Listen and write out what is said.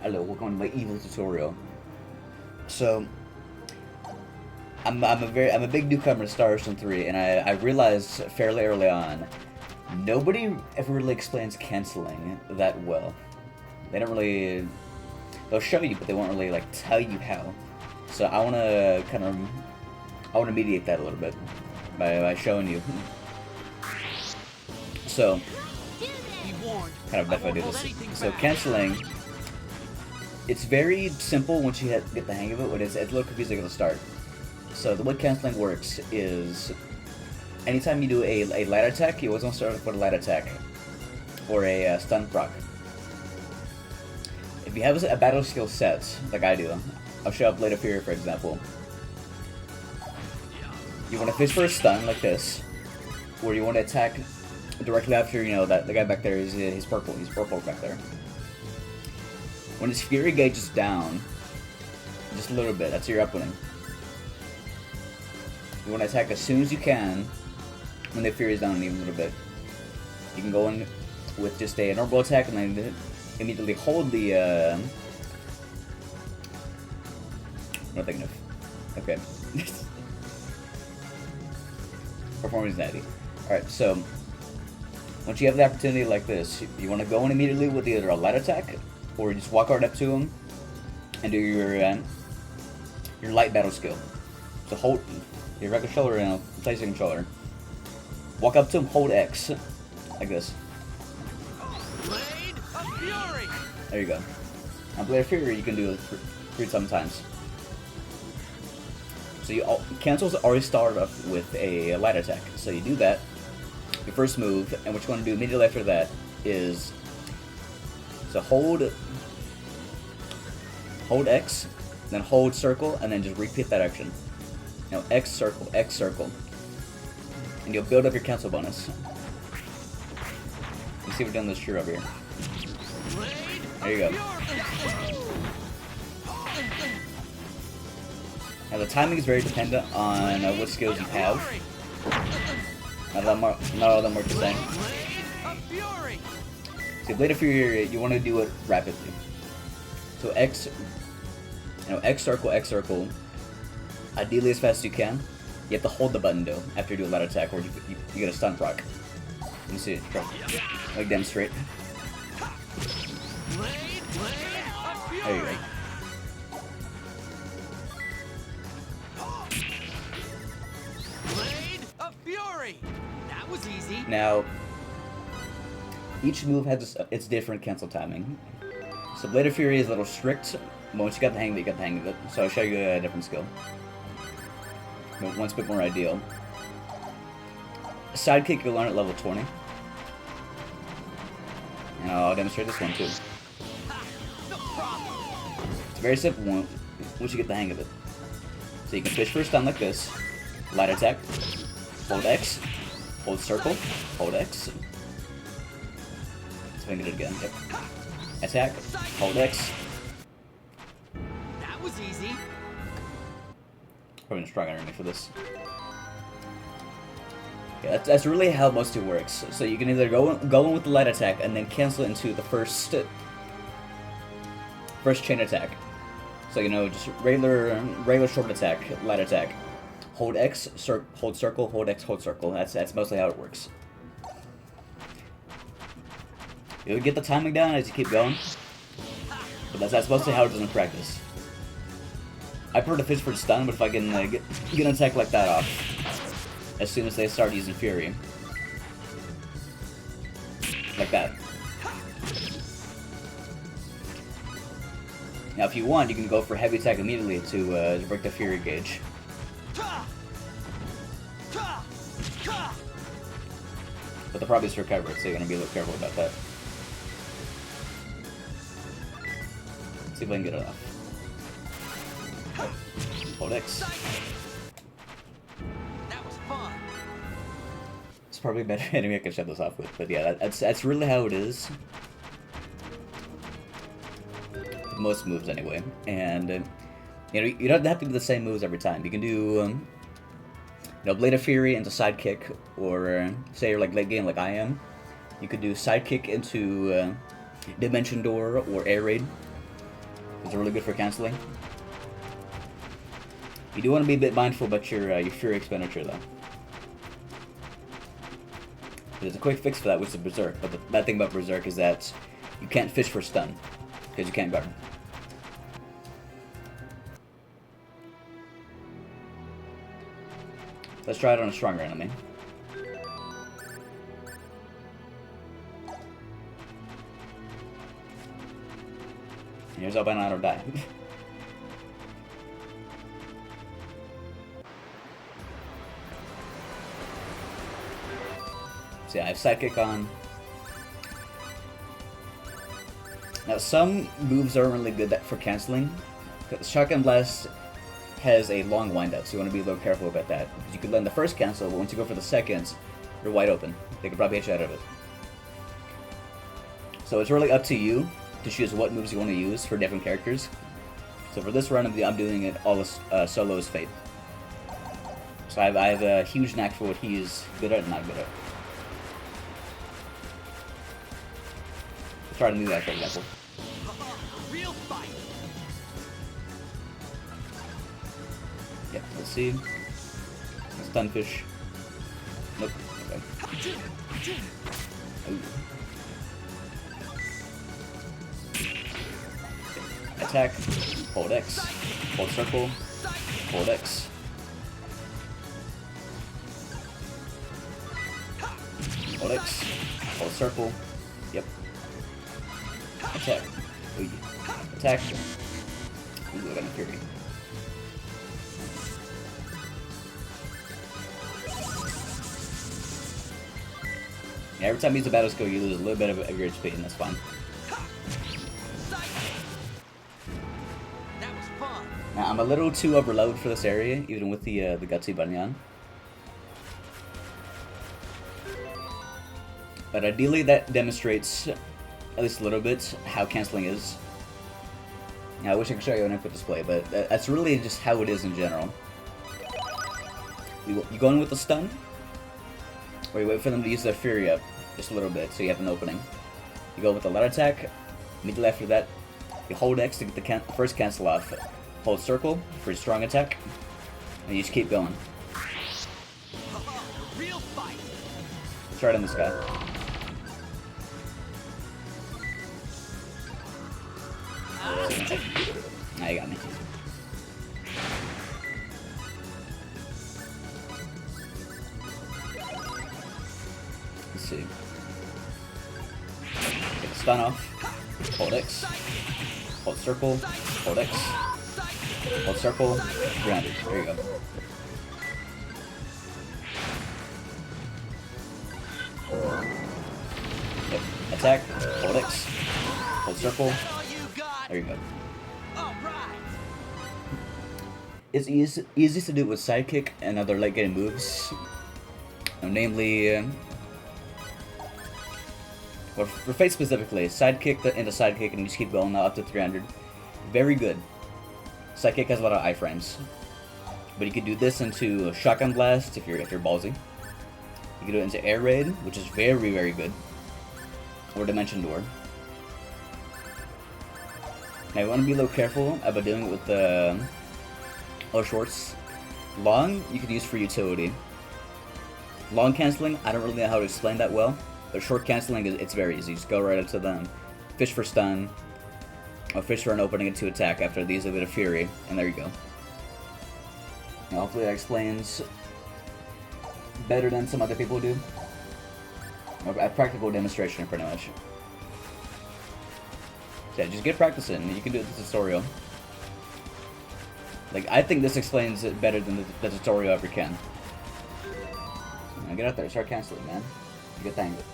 Hello, welcome to my evil tutorial. So, I'm a big newcomer to Star Ocean 3, and I realized fairly early on, nobody ever really explains canceling that well. They don't really, they'll show you, but they won't really like tell you how. So I wanna mediate that a little bit by showing you. So, kind of bad if I do this. So canceling, it's very simple once you get the hang of it, but it's a little confusing at the start. So the way canceling works is, anytime you do a light attack, you always want to start with a light attack, or a stun proc. If you have a battle skill set, like I do, I'll show up Blade of Fury for example. You want to fish for a stun like this, or you want to attack directly after, you know, that the guy back there he's purple back there. When his Fury gauge is down, just a little bit, that's your opening. You want to attack as soon as you can when the Fury is down even a little bit. You can go in with just a normal attack and then immediately hold the, what am I thinking of? Okay. Performance natty. Alright, so, once you have the opportunity like this, you want to go in immediately with either a light attack, or you just walk right up to him and do your light battle skill. So hold your regular controller and PlayStation controller. Walk up to him, hold X, like this. Blade of Fury. There you go. On Blade of Fury, you can do it three sometimes. So cancels always start off with a light attack. So you do that, your first move, and what you want to do immediately after that is so hold X, then hold circle, and then just repeat that action. Now X circle, and you'll build up your cancel bonus. You see, we're doing this true over here. There you go. Now the timing is very dependent on what skills you have. Not all of them work the same. So Blade of Fury, you want to do it rapidly. So X circle, ideally as fast as you can. You have to hold the button though after you do a light attack, or you get a stun proc. Let me see it. Try. Like demonstrate. There you go. Blade of Fury. That was easy. Now, each move has its different cancel timing. So Blade of Fury is a little strict, but once you got the hang of it, you got the hang of it. So I'll show you a different skill. One's a bit more ideal. Sidekick you'll learn at level 20. And I'll demonstrate this one too. It's a very simple one once you get the hang of it. So you can fish for a stun like this. Light attack. Hold X. Hold circle. Hold X. Let's finger it again. Yep. Attack. Hold X. That was easy. Probably a strong enemy for this. Yeah, that's really how most of it works. So you can either go in with the light attack and then cancel it into the first chain attack. So you know, just regular short attack, light attack. Hold X, hold circle, hold X, hold circle. That's mostly how it works. You'll get the timing down as you keep going, but that's mostly how it is in practice. I prefer to fish for the stun, but if I can get an attack like that off as soon as they start using Fury, like that. Now, if you want, you can go for heavy attack immediately to break the Fury gauge. But the problem is to recover it, so you're gonna be a little careful about that. Let's see if I can get it off. Hold X. That was fun. It's probably a better enemy I can shut this off with, but yeah, that's really how it is. Most moves anyway, and you know, you don't have to do the same moves every time. You can do you know, Blade of Fury into sidekick, or say you're like late game like I am, you could do sidekick into Dimension Door or Air Raid. It's really good for canceling. You do want to be a bit mindful about your fury expenditure, though. There's a quick fix for that, which is Berserk. But the bad thing about Berserk is that you can't fish for stun, because you can't guard. Let's try it on a stronger enemy. And here's hoping I don't die. So yeah, I have Sidekick on. Now some moves aren't really good for canceling. Shotgun Blast has a long windup, so you want to be a little careful about that. Because you could land the first cancel, but once you go for the second, you're wide open. They could probably hit you out of it. So it's really up to you to choose what moves you want to use for different characters. So for this run, I'm doing it all solo as Fayt. So I have a huge knack for what he is good at and not good at. Let's try to do that, for example. Real fight. Yeah, let's see. Stunfish. Nope. Okay. Ooh. Attack. Hold X. Hold circle. Hold X. Hold X. Hold circle. Yep. Attack. Ooh. Attack. Ooh, I got a fury. Yeah, every time you use a battle skill, you lose a little bit of your HP, and that's fine. That was fun. Now, I'm a little too overloaded for this area, even with the Gutsy Bunny on. But ideally, that demonstrates, at least a little bit, how canceling is. Now, I wish I could show you an input display, but that's really just how it is in general. You go in with the stun, or you wait for them to use their fury up just a little bit, so you have an opening. You go with the light attack. Immediately after that, you hold X to get the first cancel off. Hold circle for your strong attack, and you just keep going. Real fight. Let's try it on this guy. Now you got me. Let's see. Get the stun off. Hold X. Hold circle. Hold X. Hold circle. Grounded. There you go. Yep. Attack. Hold X. Hold circle. All you got. There you go. All right. It's easiest to do with Sidekick and other late game moves. Namely, well, for Fayt specifically, Sidekick into Sidekick and you just keep going now up to 300. Very good. Sidekick has a lot of iframes. But you could do this into Shotgun Blast if you're ballsy. You can do it into Air Raid, which is very, very good. Or Dimension Door. Now you want to be a little careful about doing it with the shorts. Long, you could use for utility. Long canceling, I don't really know how to explain that well. But short canceling, it's very easy. Just go right up to them. Fish for stun. Or fish for an opening and 2 attack after these a bit of fury. And there you go. Now hopefully that explains better than some other people do. A practical demonstration, pretty much. So yeah, just get practicing. You can do it in the tutorial. Like, I think this explains it better than the tutorial ever can. Now get out there, start canceling, man. You get the hang of it.